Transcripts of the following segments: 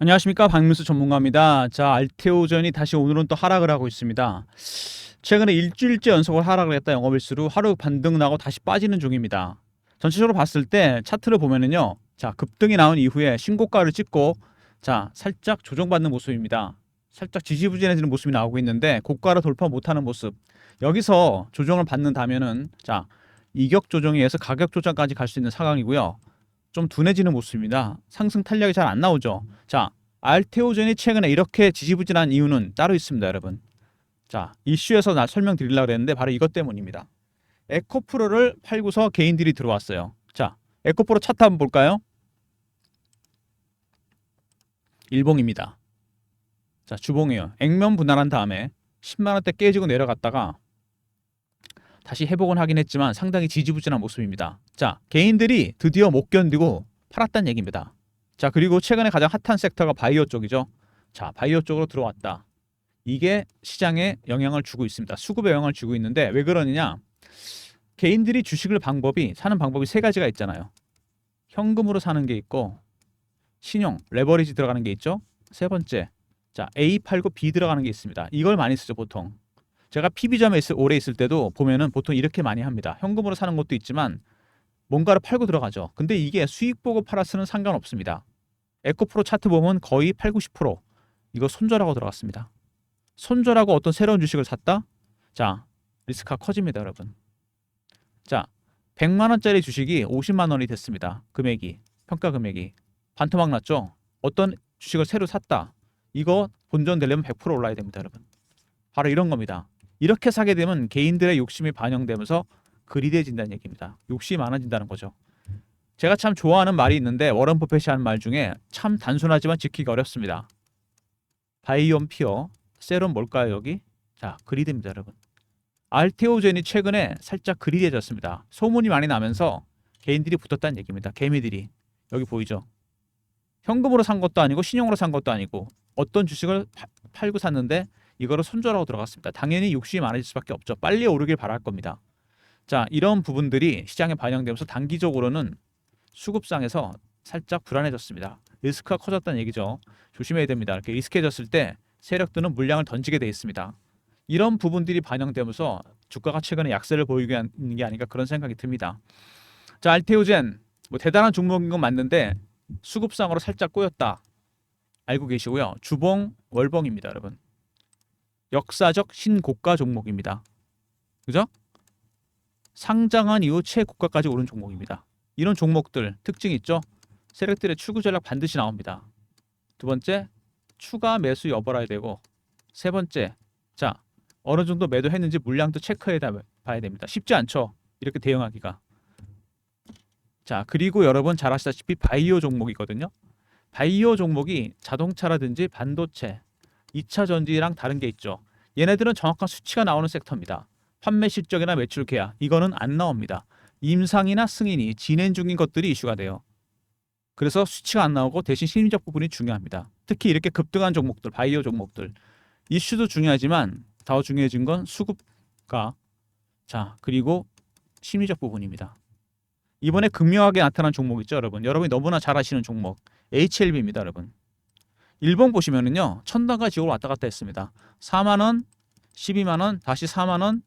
안녕하십니까, 박민수 전문가입니다. 자, 알테오전이 다시 오늘은 또 하락을 하고 있습니다. 최근에 일주일째 연속으로 하락을 했다. 영업일수로 하루 반등 나고 다시 빠지는 중입니다. 전체적으로 봤을 때 차트를 보면은요, 자, 급등이 나온 이후에 신고가를 찍고 자, 살짝 조정받는 모습입니다. 살짝 지지부진해지는 모습이 나오고 있는데 고가를 돌파 못하는 모습. 여기서 조정을 받는다면은 자, 이격 조정에 의해서 가격 조정까지 갈 수 있는 상황이고요. 좀 둔해지는 모습입니다. 상승 탄력이 잘 안 나오죠. 자, 알테오젠이 최근에 이렇게 지지부진한 이유는 따로 있습니다, 여러분. 자, 이슈에서 나 설명드리려고 했는데 바로 이것 때문입니다. 에코프로를 팔고서 개인들이 들어왔어요. 자, 에코프로 차트 한번 볼까요? 일봉입니다. 자, 주봉이에요. 액면 분할한 다음에 10만 원대 깨지고 내려갔다가 다시 회복은 하긴 했지만 상당히 지지부진한 모습입니다. 자, 개인들이 드디어 못 견디고 팔았다는 얘기입니다. 자, 그리고 최근에 가장 핫한 섹터가 바이오 쪽이죠. 자, 바이오 쪽으로 들어왔다. 이게 시장에 영향을 주고 있습니다. 수급에 영향을 주고 있는데 왜 그러느냐? 개인들이 주식을 사는 방법이 세 가지가 있잖아요. 현금으로 사는 게 있고, 신용, 레버리지 들어가는 게 있죠. 세 번째, 자, A 팔고 B 들어가는 게 있습니다. 이걸 많이 쓰죠, 보통. 제가 PB점에 오래 있을 때도 보면은 보통 이렇게 많이 합니다. 현금으로 사는 것도 있지만 뭔가를 팔고 들어가죠. 근데 이게 수익 보고 팔았으면 상관없습니다. 에코프로 차트 보면 거의 8, 90% 이거 손절하고 들어갔습니다. 손절하고 어떤 새로운 주식을 샀다? 자, 리스크가 커집니다, 여러분. 자, 100만 원짜리 주식이 50만 원이 됐습니다. 금액이, 평가 금액이. 반토막 났죠? 어떤 주식을 새로 샀다. 이거 본전되려면 100% 올라야 됩니다, 여러분. 바로 이런 겁니다. 이렇게 사게 되면 개인들의 욕심이 반영되면서 그리대진다는 얘기입니다. 욕심이 많아진다는 거죠. 제가 참 좋아하는 말이 있는데 워런 버핏이 하는 말 중에 참 단순하지만 지키기 어렵습니다. 바이온 피어, 셀은 뭘까요 여기? 자, 그리드입니다, 여러분. 알테오젠이 최근에 살짝 그리대졌습니다. 소문이 많이 나면서 개인들이 붙었다는 얘기입니다. 개미들이. 여기 보이죠? 현금으로 산 것도 아니고 신용으로 산 것도 아니고 어떤 주식을 팔고 샀는데 이거를 손절하고 들어갔습니다. 당연히 욕심이 많아질 수밖에 없죠. 빨리 오르길 바랄 겁니다. 자, 이런 부분들이 시장에 반영되면서 단기적으로는 수급상에서 살짝 불안해졌습니다. 리스크가 커졌다는 얘기죠. 조심해야 됩니다. 이렇게 리스크해졌을 때 세력들은 물량을 던지게 돼 있습니다. 이런 부분들이 반영되면서 주가가 최근에 약세를 보이게 하는 게 아닌가 그런 생각이 듭니다. 자, 알테오젠 뭐 대단한 종목인 건 맞는데 수급상으로 살짝 꼬였다. 알고 계시고요. 주봉, 월봉입니다, 여러분. 역사적 신고가 종목입니다. 그죠? 상장한 이후 최고가까지 오른 종목입니다. 이런 종목들 특징이 있죠. 세력들의 추구 전략 반드시 나옵니다. 두 번째, 추가 매수 여부라야 되고, 세 번째, 자, 어느 정도 매도했는지 물량도 체크해 봐야 됩니다. 쉽지 않죠. 이렇게 대응하기가. 자, 그리고 여러분 잘 아시다시피 바이오 종목이거든요. 바이오 종목이 자동차라든지 반도체, 2차 전지랑 다른 게 있죠. 얘네들은 정확한 수치가 나오는 섹터입니다. 판매 실적이나 매출 계약 이거는 안 나옵니다. 임상이나 승인이 진행 중인 것들이 이슈가 돼요. 그래서 수치가 안 나오고 대신 심리적 부분이 중요합니다. 특히 이렇게 급등한 종목들, 바이오 종목들 이슈도 중요하지만 더 중요해진 건 수급가 자 그리고 심리적 부분입니다. 이번에 극명하게 나타난 종목 있죠, 여러분. 여러분이 너무나 잘 아시는 종목 HLB입니다, 여러분. 일본 보시면은요 천당과 지옥을 왔다 갔다 했습니다. 4만 원, 12만 원, 다시 4만 원,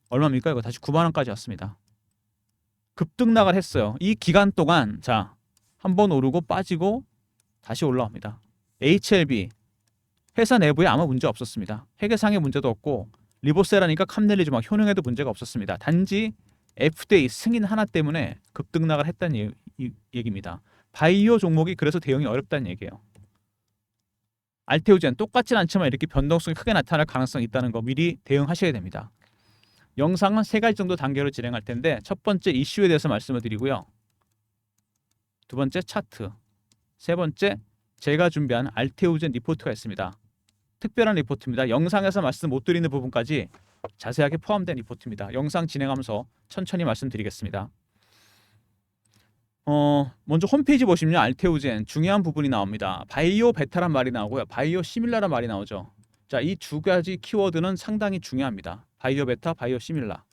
얼마입니까? 이거 다시 9만 원까지 왔습니다. 급등락을 했어요. 이 기간 동안 자 한 번 오르고 빠지고 다시 올라옵니다. HLB 회사 내부에 아무 문제 없었습니다. 회계상의 문제도 없고 리보세라니까 캄넬리즈막 효능에도 문제가 없었습니다. 단지 FDA 승인 하나 때문에 급등락을 했다는 얘기입니다. 바이오 종목이 그래서 대응이 어렵다는 얘기예요. 알테오젠 똑같진 않지만 이렇게 변동성이 크게 나타날 가능성이 있다는 거 미리 대응하셔야 됩니다. 영상은 세 가지 정도 단계로 진행할 텐데 첫 번째 이슈에 대해서 말씀을 드리고요. 두 번째 차트, 세 번째 제가 준비한 알테오젠 리포트가 있습니다. 특별한 리포트입니다. 영상에서 말씀 못 드리는 부분까지 자세하게 포함된 리포트입니다. 영상 진행하면서 천천히 말씀드리겠습니다. 먼저 홈페이지 보시면 알테오젠 중요한 부분이 나옵니다. 바이오 베타란 말이 나오고요. 바이오 시밀라란 말이 나오죠. 자, 이 두 가지 키워드는 상당히 중요합니다. 바이오 베타, 바이오 시밀라.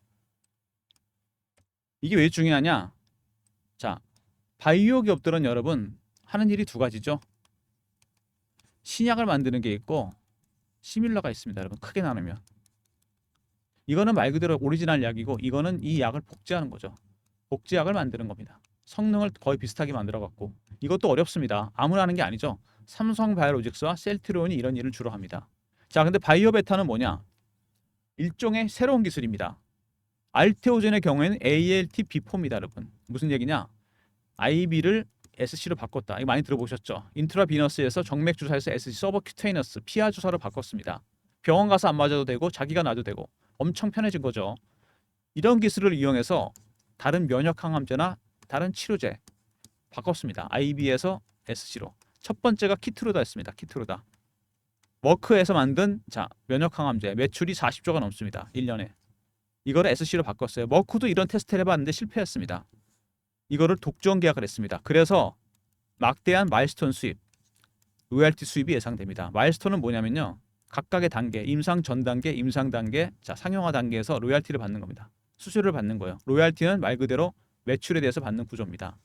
이게 왜 중요하냐? 자, 바이오 기업들은 여러분 하는 일이 두 가지죠. 신약을 만드는 게 있고 시밀러가 있습니다. 여러분 크게 나누면 이거는 말 그대로 오리지널 약이고 이거는 이 약을 복제하는 거죠. 복제약을 만드는 겁니다. 성능을 거의 비슷하게 만들어 갖고 이것도 어렵습니다. 아무나 하는 게 아니죠. 삼성바이오로직스와 셀트리온이 이런 일을 주로 합니다. 자, 근데 바이오베타는 뭐냐? 일종의 새로운 기술입니다. 알테오젠의 경우에는 ALT-B4입니다, 여러분. 무슨 얘기냐? IB를 SC로 바꿨다. 이거 많이 들어보셨죠? 인트라비너스에서 정맥 주사에서 SC 서버큐테이너스 피하 주사로 바꿨습니다. 병원 가서 안 맞아도 되고 자기가 놔도 되고 엄청 편해진 거죠. 이런 기술을 이용해서 다른 면역 항암제나 다른 치료제 바꿨습니다. IB에서 SC로. 첫 번째가 키트루다였습니다. 키트루다. 머크에서 만든 면역 항암제 매출이 40조가 넘습니다. 1년에. 이거를 SC로 바꿨어요. 머크도 이런 테스트를 해봤는데 실패했습니다. 이거를 독점 계약을 했습니다. 그래서 막대한 마일스톤 수입, 로열티 수입이 예상됩니다. 마일스톤은 뭐냐면요. 각각의 단계, 임상 전 단계, 임상 단계, 상용화 단계에서 로열티를 받는 겁니다. 수수료를 받는 거예요. 로열티는 말 그대로 매출에 대해서 받는 구조입니다.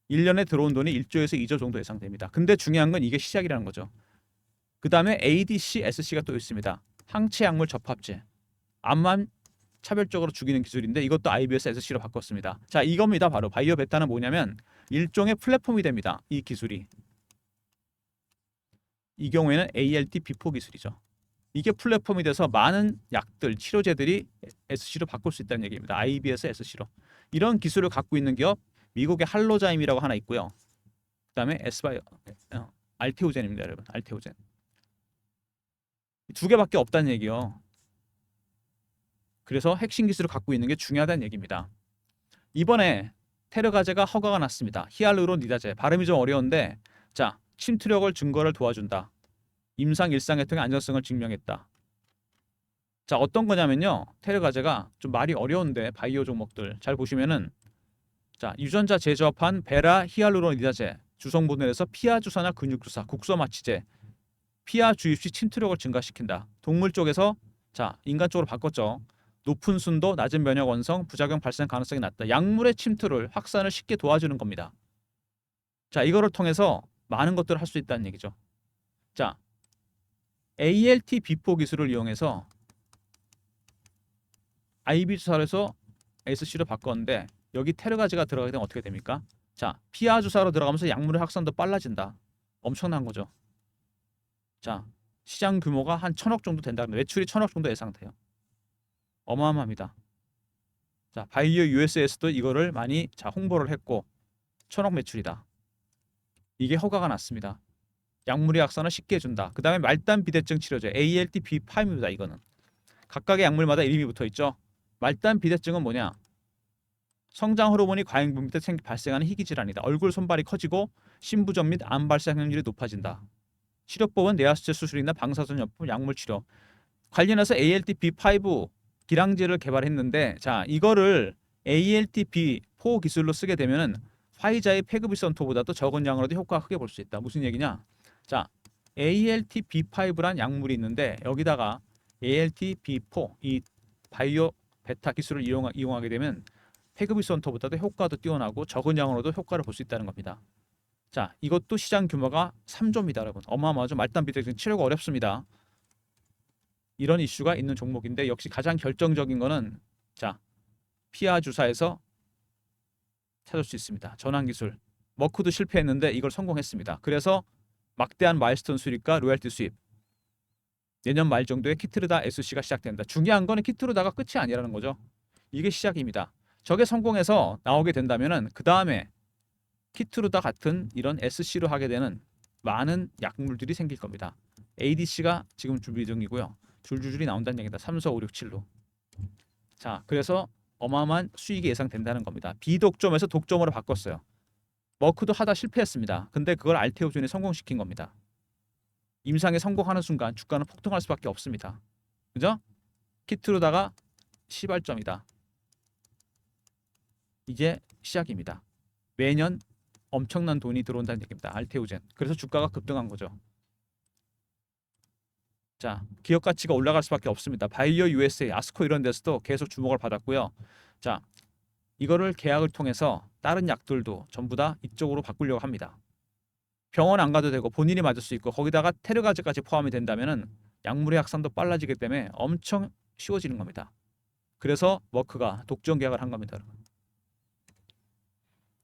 1년에 들어온 돈이 1조에서 2조 정도 예상됩니다. 근데 중요한 건 이게 시작이라는 거죠. 그 다음에 ADC, SC가 또 있습니다. 항체 약물 접합제. 암만 차별적으로 죽이는 기술인데 이것도 IBS SC로 바꿨습니다. 자, 이겁니다. 바로 바이오 베타는 뭐냐면 일종의 플랫폼이 됩니다. 이 기술이. 이 경우에는 ALT-B4 기술이죠. 이게 플랫폼이 돼서 많은 약들, 치료제들이 SC로 바꿀 수 있다는 얘기입니다. IB에서 SC로. 이런 기술을 갖고 있는 기업 미국의 할로자임이라고 하나 있고요. 그다음에 알테오젠입니다, 여러분. 알테오젠. 두 개밖에 없다는 얘기요. 그래서 핵심 기술을 갖고 있는 게 중요하다는 얘기입니다. 이번에 테르가제가 허가가 났습니다. 히알루론니다제. 발음이 좀 어려운데 침투력을 증거를 도와준다. 임상 일상계통의 안전성을 증명했다. 어떤 거냐면요. 테르가제가 좀 말이 어려운데 바이오 종목들 잘 보시면은 유전자 재조합한 베라 히알루론니다제 주성분을 해서 피하 주사나 근육 주사, 국소 마취제, 피하 주입 시 침투력을 증가시킨다. 동물 쪽에서 인간 쪽으로 바꿨죠. 높은 순도, 낮은 면역 원성, 부작용 발생 가능성이 낮다. 약물의 침투를 확산을 쉽게 도와주는 겁니다. 이거를 통해서 많은 것들을 할 수 있다는 얘기죠. ALT-B4 기술을 이용해서 IB 주사를 해서 SC로 바꿨는데 여기 테르가제가 들어가게 되면 어떻게 됩니까? 피하 주사로 들어가면서 약물의 확산도 빨라진다. 엄청난 거죠. 시장 규모가 한 1,000억 정도 된다는 매출이 1,000억 정도 예상돼요. 어마어마합니다. 바이오 US에서도 이거를 많이 홍보를 했고 1,000억 매출이다. 이게 허가가 났습니다. 약물의 확산을 쉽게 해준다. 그 다음에 말단 비대증 치료제 ALT-B5입니다. 이거는 각각의 약물마다 이름이 붙어 있죠. 말단 비대증은 뭐냐? 성장 호르몬이 과잉 분泌 때 발생하는 희귀 질환이다. 얼굴 손발이 커지고 신부전 및 암 발생 확률이 높아진다. 치료법은 뇌하수체 수술이나 방사선염품, 약물 치료. 관련해서 ALT-B5 기량제를 개발했는데 이거를 ALT-B4 기술로 쓰게 되면은 화이자의 페그비선토보다도 적은 양으로도 효과가 크게 볼 수 있다. 무슨 얘기냐? ALT-B5란 약물이 있는데 여기다가 ALT-B4 이 바이오 베타 기술을 이용하게 되면 페그비선토보다도 효과도 뛰어나고 적은 양으로도 효과를 볼 수 있다는 겁니다. 이것도 시장 규모가 3조입니다, 여러분. 어마어마하죠. 말단 비대증 치료가 어렵습니다. 이런 이슈가 있는 종목인데 역시 가장 결정적인 거는 피하 주사에서 찾을 수 있습니다. 전환 기술. 머크도 실패했는데 이걸 성공했습니다. 그래서 막대한 마일스톤 수입과 로열티 수입. 내년 말 정도에 키트루다 SC가 시작된다. 중요한 거는 키트루다가 끝이 아니라는 거죠. 이게 시작입니다. 저게 성공해서 나오게 된다면은 그 다음에 키트루다 같은 이런 SC로 하게 되는 많은 약물들이 생길 겁니다. ADC가 지금 준비 중이고요. 줄줄줄이 나온다는 얘기다. 3, 4, 5, 6, 7로. 그래서 어마어마한 수익이 예상된다는 겁니다. 비독점에서 독점으로 바꿨어요. 머크도 하다 실패했습니다. 근데 그걸 알테오젠이 성공시킨 겁니다. 임상에 성공하는 순간 주가는 폭등할 수밖에 없습니다. 그죠? 키트루다가 시발점이다. 이제 시작입니다. 매년 엄청난 돈이 들어온다는 얘기입니다. 알테오젠. 그래서 주가가 급등한 거죠. 기업 가치가 올라갈 수밖에 없습니다. 바이오 USA, 아스코 이런 데서도 계속 주목을 받았고요. 이거를 계약을 통해서 다른 약들도 전부 다 이쪽으로 바꾸려고 합니다. 병원 안 가도 되고 본인이 맞을 수 있고 거기다가 테르가즈까지 포함이 된다면은 약물의 확산도 빨라지기 때문에 엄청 쉬워지는 겁니다. 그래서 머크가 독점 계약을 한 겁니다, 여러분.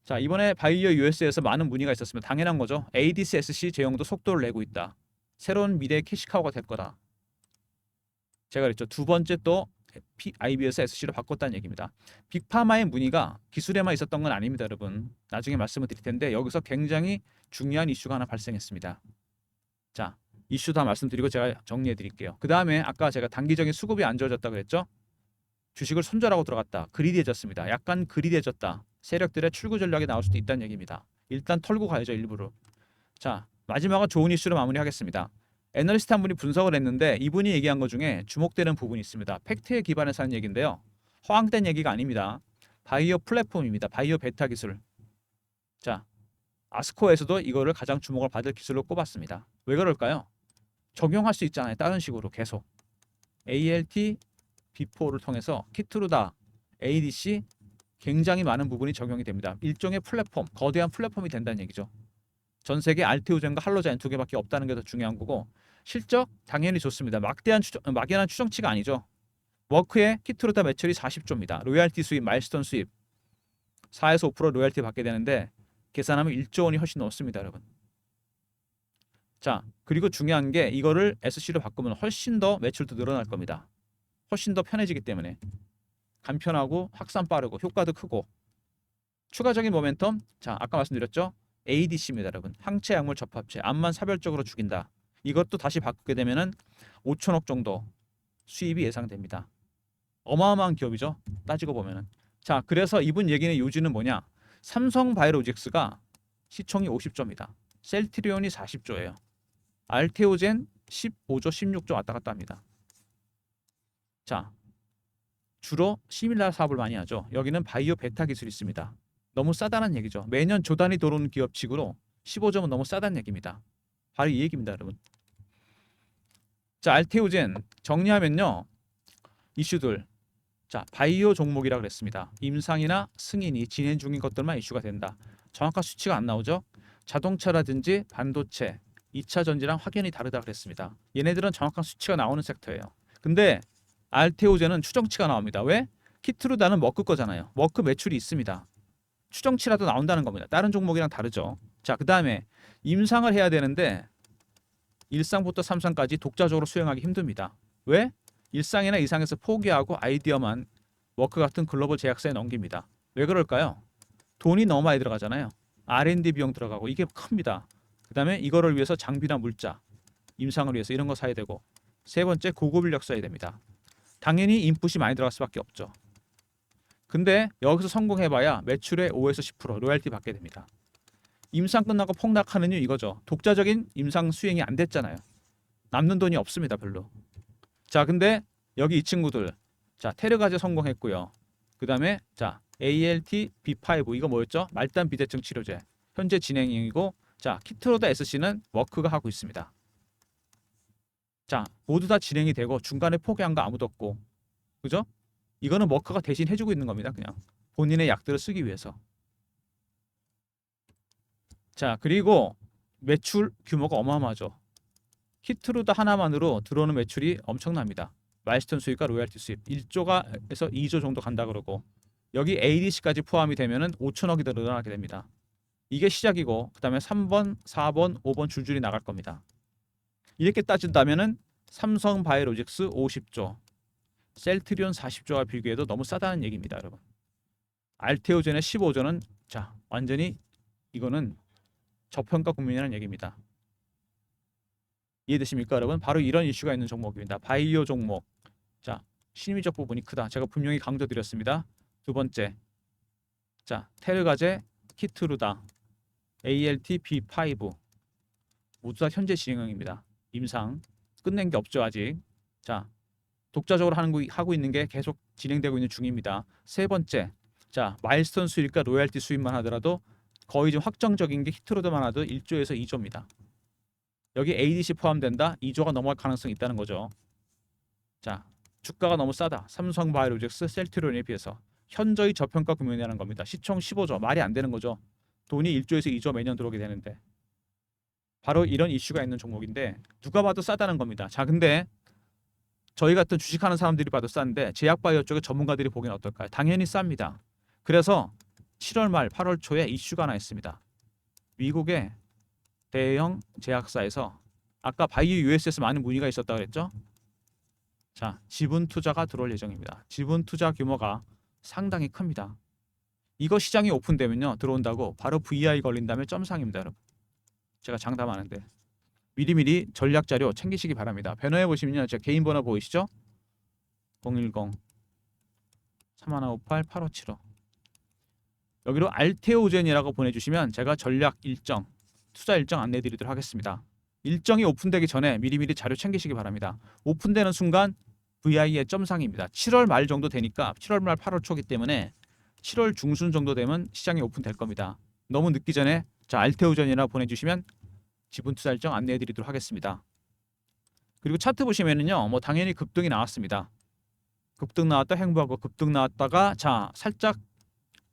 자, 이번에 바이오 US에서 많은 문의가 있었으면 당연한 거죠. ADC-SC 제형도 속도를 내고 있다. 새로운 미래의 캐시카우가 될 거다. 제가 그랬죠. 두 번째 또 IB에서 SC로 바꿨다는 얘기입니다. 빅파마의 문의가 기술에만 있었던 건 아닙니다, 여러분. 나중에 말씀을 드릴 텐데 여기서 굉장히 중요한 이슈가 하나 발생했습니다. 자, 이슈 다 말씀드리고 제가 정리해 드릴게요. 그 다음에 아까 제가 단기적인 수급이 안 좋아졌다 그랬죠? 주식을 손절하고 들어갔다. 그리디해졌습니다. 약간 그리디해졌다. 세력들의 출구 전략이 나올 수도 있다는 얘기입니다. 일단 털고 가야죠, 일부러. 자, 마지막은 좋은 이슈로 마무리하겠습니다. 애널리스트 한 분이 분석을 했는데 이분이 얘기한 것 중에 주목되는 부분이 있습니다. 팩트에 기반해서 하는 얘기인데요. 허황된 얘기가 아닙니다. 바이오 플랫폼입니다. 바이오 베타 기술. 자, 아스코에서도 이거를 가장 주목을 받을 기술로 꼽았습니다. 왜 그럴까요? 적용할 수 있잖아요. 다른 식으로 계속. ALT, B4를 통해서 키트루다, ADC 굉장히 많은 부분이 적용이 됩니다. 일종의 플랫폼, 거대한 플랫폼이 된다는 얘기죠. 전 세계 알테오젠과 할로자인 두 개밖에 없다는 게 더 중요한 거고 실적 당연히 좋습니다. 막연한 추정치가 아니죠. 워크의 키트루다 매출이 40조입니다. 로열티 수입, 마일스톤 수입 4에서 5% 로열티 받게 되는데 계산하면 1조 원이 훨씬 넘습니다, 여러분. 자, 그리고 중요한 게 이거를 SC로 바꾸면 훨씬 더 매출도 늘어날 겁니다. 훨씬 더 편해지기 때문에 간편하고 확산 빠르고 효과도 크고 추가적인 모멘텀. 자, 아까 말씀드렸죠. ADC입니다, 여러분. 항체 약물 접합체, 암만 사별적으로 죽인다. 이것도 다시 바꾸게 되면은 5천억 정도 수입이 예상됩니다. 어마어마한 기업이죠. 따지고 보면은. 자, 그래서 이분 얘기는 요지는 뭐냐? 삼성바이오로직스가 시총이 50조입니다. 셀트리온이 40조예요. 알테오젠 15조, 16조 왔다 갔다 합니다. 자, 주로 시밀라 사업을 많이 하죠. 여기는 바이오 베타 기술이 있습니다. 너무 싸다는 얘기죠. 매년 조 단위 들어오는 기업치고로 15점은 너무 싸다는 얘기입니다. 바로 이 얘기입니다, 여러분. 자, 알테오젠 정리하면요. 이슈들. 자, 바이오 종목이라 그랬습니다. 임상이나 승인이 진행 중인 것들만 이슈가 된다. 정확한 수치가 안 나오죠. 자동차라든지 반도체, 2차 전지랑 확연히 다르다 그랬습니다. 얘네들은 정확한 수치가 나오는 섹터예요. 근데 알테오젠은 추정치가 나옵니다. 왜? 키트루다는 머크 거잖아요. 머크 매출이 있습니다. 추정치라도 나온다는 겁니다. 다른 종목이랑 다르죠. 자, 그 다음에 임상을 해야 되는데 1상부터 3상까지 독자적으로 수행하기 힘듭니다. 왜? 1상이나 2상에서 포기하고 아이디어만 워크 같은 글로벌 제약사에 넘깁니다. 왜 그럴까요? 돈이 너무 많이 들어가잖아요. R&D 비용 들어가고 이게 큽니다. 그 다음에 이거를 위해서 장비나 물자, 임상을 위해서 이런 거 사야 되고 세 번째 고급 인력 써야 됩니다. 당연히 인풋이 많이 들어갈 수밖에 없죠. 근데 여기서 성공해봐야 매출의 5에서 10% 로열티 받게 됩니다. 임상 끝나고 폭락하는 이유 이거죠. 독자적인 임상 수행이 안 됐잖아요. 남는 돈이 없습니다, 별로. 자, 근데 여기 이 친구들, 자, 테르가제 성공했고요. 그 다음에 자, ALT, B5 이거 뭐였죠? 말단 비대증 치료제 현재 진행형이고, 자, 키트로다 SC는 워크가 하고 있습니다. 자, 모두 다 진행이 되고 중간에 포기한 거 아무도 없고, 그죠? 이거는 워크가 대신 해주고 있는 겁니다. 그냥 본인의 약들을 쓰기 위해서. 자, 그리고 매출 규모가 어마어마하죠. 키트루다 하나만으로 들어오는 매출이 엄청납니다. 마일스톤 수입과 로열티 수입 1조가에서 2조 정도 간다 그러고 여기 ADC까지 포함이 되면은 5천억이 더 늘어나게 됩니다. 이게 시작이고 그다음에 3번, 4번, 5번 줄줄이 나갈 겁니다. 이렇게 따진다면은 삼성바이오로직스 50조, 셀트리온 40조와 비교해도 너무 싸다는 얘기입니다, 여러분. 알테오젠의 15조는 자, 완전히 이거는 저평가 국민이라는 얘기입니다. 이해되십니까, 여러분? 바로 이런 이슈가 있는 종목입니다. 바이오 종목. 자, 심리적 부분이 크다. 제가 분명히 강조드렸습니다. 두 번째. 자, 테르가제, 키트루다, ALT, B5 모두 다 현재 진행형입니다. 임상 끝낸 게 없죠, 아직. 자, 독자적으로 하고 있는 게 계속 진행되고 있는 중입니다. 세 번째. 자, 마일스톤 수입과 로열티 수입만 하더라도 거의 좀 확정적인 게 키트루다만 하도 1조에서 2조입니다. 여기 ADC 포함된다. 2조가 넘어갈 가능성이 있다는 거죠. 자, 주가가 너무 싸다. 삼성바이오로직스, 셀트리온에 비해서 현저히 저평가 구매라는 겁니다. 시총 15조 말이 안 되는 거죠. 돈이 1조에서 2조 매년 들어오게 되는데. 바로 이런 이슈가 있는 종목인데 누가 봐도 싸다는 겁니다. 자, 근데 저희 같은 주식하는 사람들이 봐도 싼데 제약바이오 쪽의 전문가들이 보기엔 어떨까요? 당연히 쌉니다. 그래서 7월 말 8월 초에 이슈가 하나 있습니다. 미국의 대형 제약사에서 아까 바이오 US에서 많은 문의가 있었다 그랬죠? 자, 지분 투자가 들어올 예정입니다. 지분 투자 규모가 상당히 큽니다. 이거 시장이 오픈되면요, 들어온다고 바로 VI 걸린다면 점상입니다, 여러분. 제가 장담하는데 미리미리 전략 자료 챙기시기 바랍니다. 변호해 보시면요, 제 개인 번호 보이시죠? 010 3158 8575. 여기로 알테오젠이라고 보내주시면 제가 전략 일정, 투자 일정 안내드리도록 하겠습니다. 일정이 오픈되기 전에 미리미리 자료 챙기시기 바랍니다. 오픈되는 순간 VI의 점상입니다. 7월 말 정도 되니까 7월 말 8월 초기 때문에 7월 중순 정도 되면 시장이 오픈될 겁니다. 너무 늦기 전에 자 알테오전이라 보내주시면 지분 투자 일정 안내해드리도록 하겠습니다. 그리고 차트 보시면은요, 뭐 당연히 급등이 나왔습니다. 급등 나왔다 행보하고 급등 나왔다가 자 살짝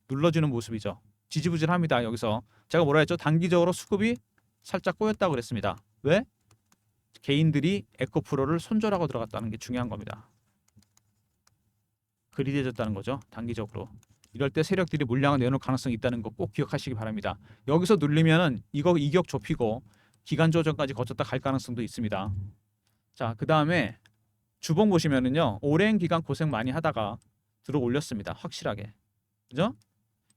눌러주는 모습이죠. 지지부진합니다. 여기서 제가 뭐라 했죠? 단기적으로 수급이 살짝 꼬였다고 그랬습니다. 왜? 개인들이 에코프로를 손절하고 들어갔다는 게 중요한 겁니다. 그리드해졌다는 거죠. 단기적으로. 이럴 때 세력들이 물량을 내놓을 가능성이 있다는 거 꼭 기억하시기 바랍니다. 여기서 눌리면은 이거 이격 좁히고 기간 조정까지 거쳤다 갈 가능성도 있습니다. 자, 그 다음에 주봉 보시면은요, 오랜 기간 고생 많이 하다가 들어 올렸습니다. 확실하게. 그죠?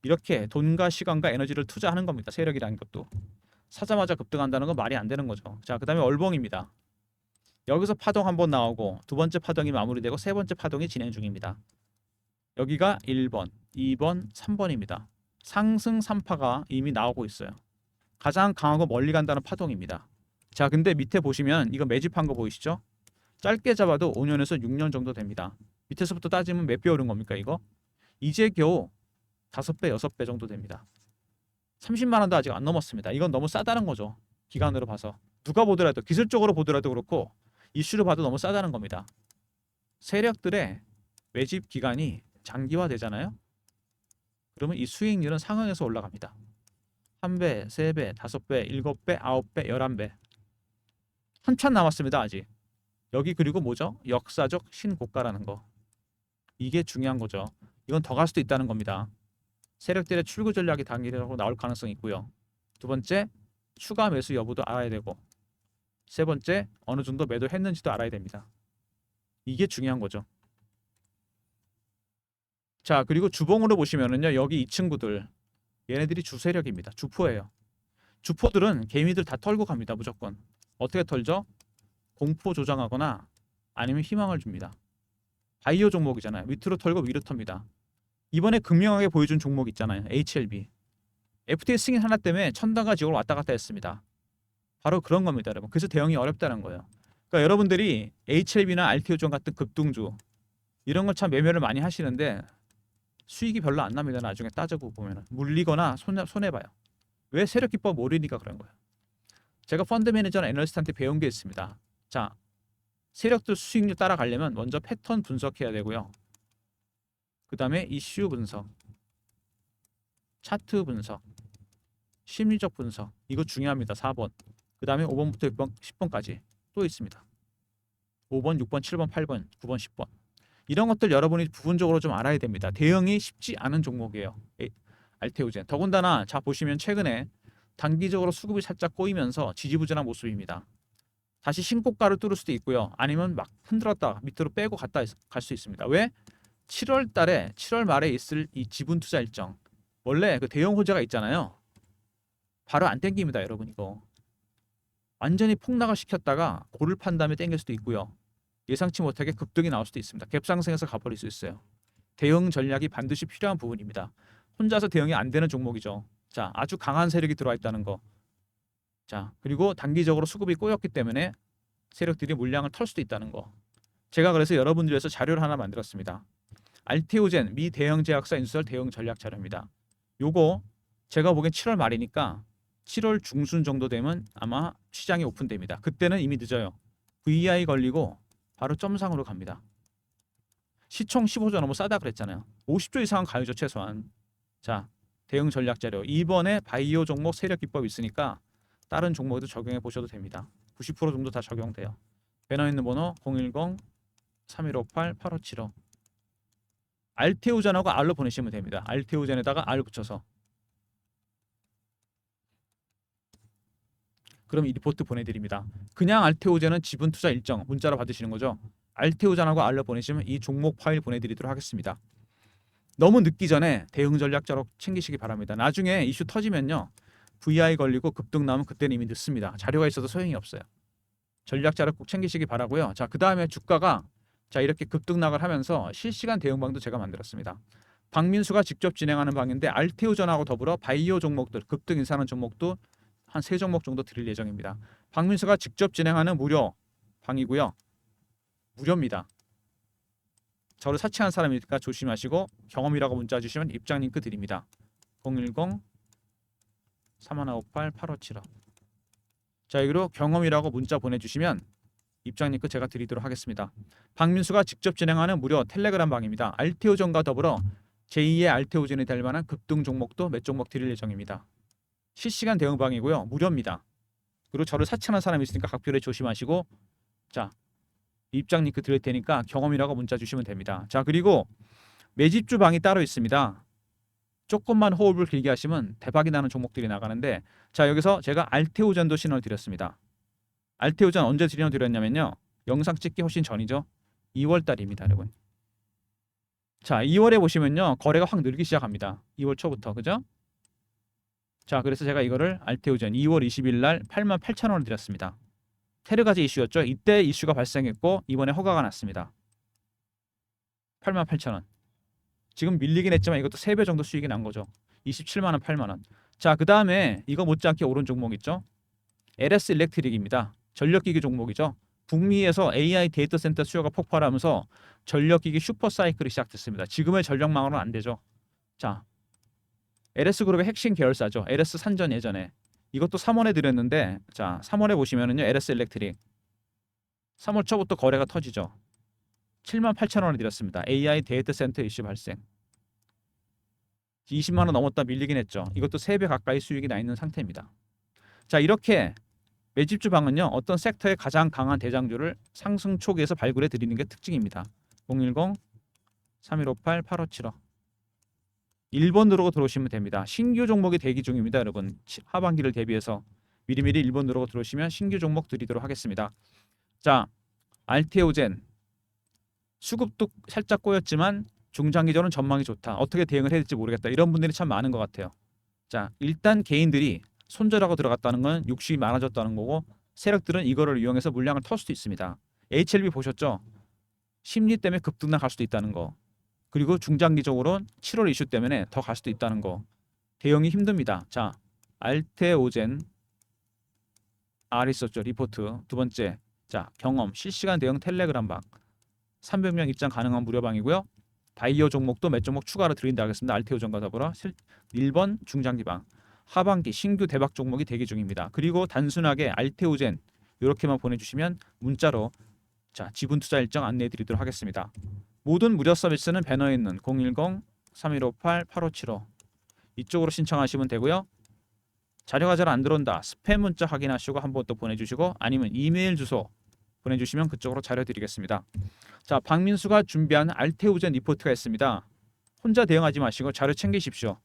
이렇게 돈과 시간과 에너지를 투자하는 겁니다. 세력이라는 것도. 사자마자 급등한다는 건 말이 안 되는 거죠. 자, 그 다음에 월봉입니다. 여기서 파동 한번 나오고 두 번째 파동이 마무리되고 세 번째 파동이 진행 중입니다. 여기가 1번, 2번, 3번입니다. 상승 3파가 이미 나오고 있어요. 가장 강하고 멀리 간다는 파동입니다. 자, 근데 밑에 보시면 이거 매집한 거 보이시죠? 짧게 잡아도 5년에서 6년 정도 됩니다. 밑에서부터 따지면 몇 배 오른 겁니까 이거? 이제 겨우 5배, 6배 정도 됩니다. 30만 원도 아직 안 넘었습니다. 이건 너무 싸다는 거죠. 기간으로 봐서. 누가 보더라도, 기술적으로 보더라도 그렇고 이슈로 봐도 너무 싸다는 겁니다. 세력들의 매집 기간이 장기화되잖아요. 그러면 이 수익률은 상향해서 올라갑니다. 1배, 3배, 5배, 7배, 9배, 11배. 한참 남았습니다. 아직. 여기 그리고 뭐죠? 역사적 신고가라는 거. 이게 중요한 거죠. 이건 더 갈 수도 있다는 겁니다. 세력들의 출구 전략이 단기적으로 나올 가능성이 있고요. 두 번째, 추가 매수 여부도 알아야 되고, 세 번째, 어느 정도 매도했는지도 알아야 됩니다. 이게 중요한 거죠. 자, 그리고 주봉으로 보시면은요, 여기 이 친구들, 얘네들이 주세력입니다. 주포예요. 주포들은 개미들 다 털고 갑니다. 무조건. 어떻게 털죠? 공포 조장하거나 아니면 희망을 줍니다. 바이오 종목이잖아요. 밑으로 털고 위로 텁니다. 이번에 극명하게 보여준 종목 있잖아요. HLB. FTA 승인 하나 때문에 천당과 지옥을 왔다 갔다 했습니다. 바로 그런 겁니다, 여러분. 그래서 대응이 어렵다는 거예요. 그러니까 여러분들이 HLB나 RTO존 같은 급등주 이런 걸 참 매매를 많이 하시는데 수익이 별로 안 납니다. 나중에 따져보고 보면 물리거나 손해봐요. 왜 세력 기법 모르니까 그런 거예요. 제가 펀드 매니저나 애널리스트한테 배운 게 있습니다. 자, 세력들 수익률 따라가려면 먼저 패턴 분석해야 되고요. 그 다음에 이슈 분석, 차트 분석, 심리적 분석, 이거 중요합니다. 4번. 그 다음에 5번부터 6번, 10번까지 또 있습니다. 5번, 6번, 7번, 8번, 9번, 10번. 이런 것들 여러분이 부분적으로 좀 알아야 됩니다. 대응이 쉽지 않은 종목이에요. 알테오젠. 더군다나 자 보시면 최근에 단기적으로 수급이 살짝 꼬이면서 지지부진한 모습입니다. 다시 신고가를 뚫을 수도 있고요. 아니면 막 흔들었다 밑으로 빼고 갔다 갈 수 있습니다. 왜? 7월 달에 7월 말에 있을 이 지분 투자 일정. 원래 그 대형 호재가 있잖아요. 바로 안 땡깁니다, 여러분 이거. 완전히 폭락을 시켰다가 고를 판 다음에 땡길 수도 있고요. 예상치 못하게 급등이 나올 수도 있습니다. 갭상승해서 가버릴 수 있어요. 대응 전략이 반드시 필요한 부분입니다. 혼자서 대응이 안 되는 종목이죠. 자, 아주 강한 세력이 들어와 있다는 거. 자, 그리고 단기적으로 수급이 꼬였기 때문에 세력들이 물량을 털 수도 있다는 거. 제가 그래서 여러분들 위해서 자료를 하나 만들었습니다. 알테오젠 미 대형 제약사 인수설 대응 전략 자료입니다. 요거 제가 보기엔 7월 말이니까 7월 중순 정도 되면 아마 시장이 오픈됩니다. 그때는 이미 늦어요. VI 걸리고 바로 점상으로 갑니다. 시총 15조 너무 싸다 그랬잖아요. 50조 이상은 가야죠 최소한. 자, 대응 전략 자료. 이번에 바이오 종목 세력 기법이 있으니까 다른 종목에도 적용해 보셔도 됩니다. 90% 정도 다 적용돼요. 배너 있는 번호 010-3158-8575 알테오젠하고 R로 보내시면 됩니다. 알테오젠에다가 R 붙여서. 그럼 이 리포트 보내드립니다. 그냥 알테오젠은 지분 투자 일정 문자로 받으시는 거죠. 알테오젠하고 R로 보내시면 이 종목 파일 보내드리도록 하겠습니다. 너무 늦기 전에 대응 전략자로 챙기시기 바랍니다. 나중에 이슈 터지면요. VI 걸리고 급등 나오면 그때는 이미 늦습니다. 자료가 있어도 소용이 없어요. 전략자를 꼭 챙기시기 바라고요. 자, 그 다음에 주가가 자 이렇게 급등락을 하면서 실시간 대응방도 제가 만들었습니다. 박민수가 직접 진행하는 방인데 알테오전하고 더불어 바이오 종목들 급등 인사하는 종목도 한 3종목 정도 드릴 예정입니다. 박민수가 직접 진행하는 무료 방이고요. 무료입니다. 저를 사칭한 사람이니까 조심하시고 경험이라고 문자 주시면 입장 링크 드립니다. 010-3158-8575 자 여기로 경험이라고 문자 보내주시면 입장 링크 제가 드리도록 하겠습니다. 박민수가 직접 진행하는 무료 텔레그램 방입니다. 알테오전과 더불어 제2의 알테오전이 될 만한 급등 종목도 몇 종목 드릴 예정입니다. 실시간 대응 방이고요. 무료입니다. 그리고 저를 사칭하는 사람이 있으니까 각별히 조심하시고 자 입장 링크 드릴 테니까 경험이라고 문자 주시면 됩니다. 자 그리고 매집주 방이 따로 있습니다. 조금만 호흡을 길게 하시면 대박이 나는 종목들이 나가는데 자 여기서 제가 알테오전도 신호를 드렸습니다. 알테오전 언제 신호 드렸냐면요. 영상 찍기 훨씬 전이죠. 2월 달입니다. 여러분. 자 2월에 보시면요. 거래가 확 늘기 시작합니다. 2월 초부터 그죠? 자 그래서 제가 이거를 알테오전 2월 20일 날 88,000원을 드렸습니다. 테르가지 이슈였죠. 이때 이슈가 발생했고 이번에 허가가 났습니다. 88,000원. 지금 밀리긴 했지만 이것도 3배 정도 수익이 난 거죠. 27만원, 8만원. 자, 그 다음에 이거 못지않게 오른 종목 있죠. LS 일렉트릭입니다. 전력기기 종목이죠. 북미에서 AI 데이터 센터 수요가 폭발하면서 전력기기 슈퍼사이클이 시작됐습니다. 지금의 전력망으로는 안 되죠. 자, LS그룹의 핵심 계열사죠. LS 산전 예전에. 이것도 3월에 드렸는데 자 3월에 보시면은요. LS 일렉트릭 3월 초부터 거래가 터지죠. 78,000원을 드렸습니다. AI 데이터 센터 이슈 발생. 20만원 넘었다 밀리긴 했죠. 이것도 3배 가까이 수익이 나 있는 상태입니다. 자 이렇게 매집주 방은요. 어떤 섹터의 가장 강한 대장주를 상승 초기에서 발굴해 드리는 게 특징입니다. 010-3158-8575 1번 누르고 들어오시면 됩니다. 신규 종목이 대기 중입니다. 여러분 하반기를 대비해서 미리미리 1번 누르고 들어오시면 신규 종목 드리도록 하겠습니다. 자 알테오젠 수급도 살짝 꼬였지만 중장기적으로는 전망이 좋다. 어떻게 대응을 해야 될지 모르겠다. 이런 분들이 참 많은 것 같아요. 자 일단 개인들이 손절하고 들어갔다는 건 욕심이 많아졌다는 거고 세력들은 이거를 이용해서 물량을 털 수도 있습니다. HLB 보셨죠? 심리 때문에 급등락 갈 수도 있다는 거. 그리고 중장기적으로 7월 이슈 때문에 더 갈 수도 있다는 거. 대응이 힘듭니다. 자 알테오젠 R 있었죠. 리포트. 두 번째 자 경험 실시간 대응 텔레그램 방 300명 입장 가능한 무료방이고요. 바이오 종목도 몇 종목 추가로 드린다 하겠습니다. 알테오전과 더불어 1번 중장기방 하반기 신규 대박 종목이 대기 중입니다. 그리고 단순하게 알테오젠 이렇게만 보내주시면 문자로 자 지분 투자 일정 안내해 드리도록 하겠습니다. 모든 무료 서비스는 배너에 있는 010-3158-8575 이쪽으로 신청하시면 되고요. 자료가 잘 안 들어온다. 스팸 문자 확인하시고 한번 또 보내주시고 아니면 이메일 주소 보내주시면 그쪽으로 자료 드리겠습니다. 자 박민수가 준비한 알테오젠 리포트가 있습니다. 혼자 대응하지 마시고 자료 챙기십시오.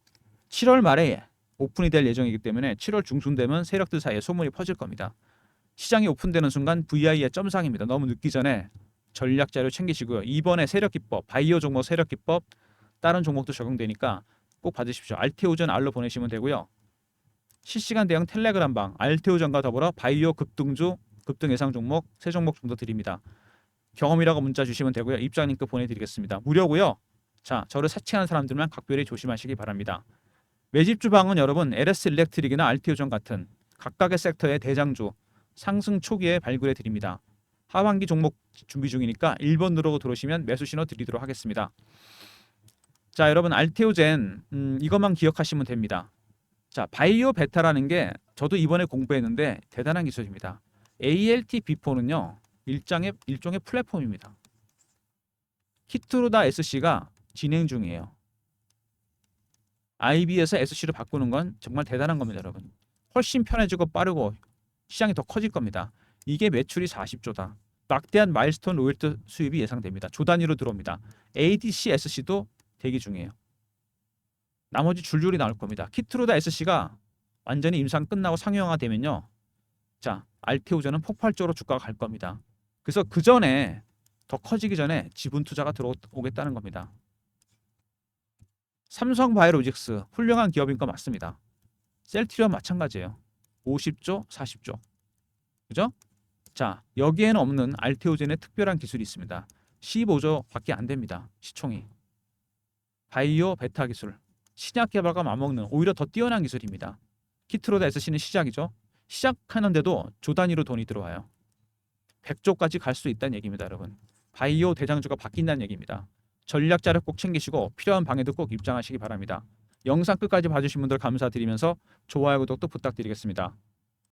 7월 말에 오픈이 될 예정이기 때문에 7월 중순 되면 세력들 사이에 소문이 퍼질 겁니다. 시장이 오픈되는 순간 VI의 점상입니다. 너무 늦기 전에 전략 자료 챙기시고요. 이번에 세력기법, 바이오 종목 세력기법 다른 종목도 적용되니까 꼭 받으십시오. 알테오전 R로 보내시면 되고요. 실시간 대응 텔레그램 방 알테오전과 더불어 바이오 급등주 급등 예상 종목 3종목 정도 드립니다. 경험이라고 문자 주시면 되고요. 입장 링크 보내드리겠습니다. 무료고요. 자 저를 사칭한 사람들만 각별히 조심하시기 바랍니다. 매집주 방은 여러분 LS 일렉트릭이나 알테오전 같은 각각의 섹터의 대장주 상승 초기에 발굴해 드립니다. 하반기 종목 준비 중이니까 1번 누르고 들어오시면 매수 신호 드리도록 하겠습니다. 자 여러분 알테오젠 이것만 기억하시면 됩니다. 자 바이오 베타라는 게 저도 이번에 공부했는데 대단한 기술입니다. ALT-B4는요 일종의 플랫폼입니다. 키트루다 SC가 진행 중이에요. IB에서 SC로 바꾸는 건 정말 대단한 겁니다, 여러분. 훨씬 편해지고 빠르고 시장이 더 커질 겁니다. 이게 매출이 40조다. 막대한 마일스톤 로열티 수입이 예상됩니다. 조 단위로 들어옵니다. ADC, SC도 대기 중이에요. 나머지 줄줄이 나올 겁니다. 키트로다 SC가 완전히 임상 끝나고 상용화되면요. 자, 알테오전은 폭발적으로 주가가 갈 겁니다. 그래서 그 전에 더 커지기 전에 지분 투자가 들어오겠다는 겁니다. 삼성바이오로직스 훌륭한 기업인 거 맞습니다. 셀트리온 마찬가지예요. 50조, 40조. 그죠? 자, 여기에는 없는 알테오젠의 특별한 기술이 있습니다. 15조밖에 안 됩니다. 시총이. 바이오 베타 기술. 신약 개발과 맞먹는 오히려 더 뛰어난 기술입니다. 키트로다 SC는 시작이죠. 시작하는데도 조 단위로 돈이 들어와요. 100조까지 갈 수 있다는 얘기입니다, 여러분. 바이오 대장주가 바뀐다는 얘기입니다. 전략 자료 꼭 챙기시고 필요한 방에도 꼭 입장하시기 바랍니다. 영상 끝까지 봐주신 분들 감사드리면서 좋아요, 구독도 부탁드리겠습니다.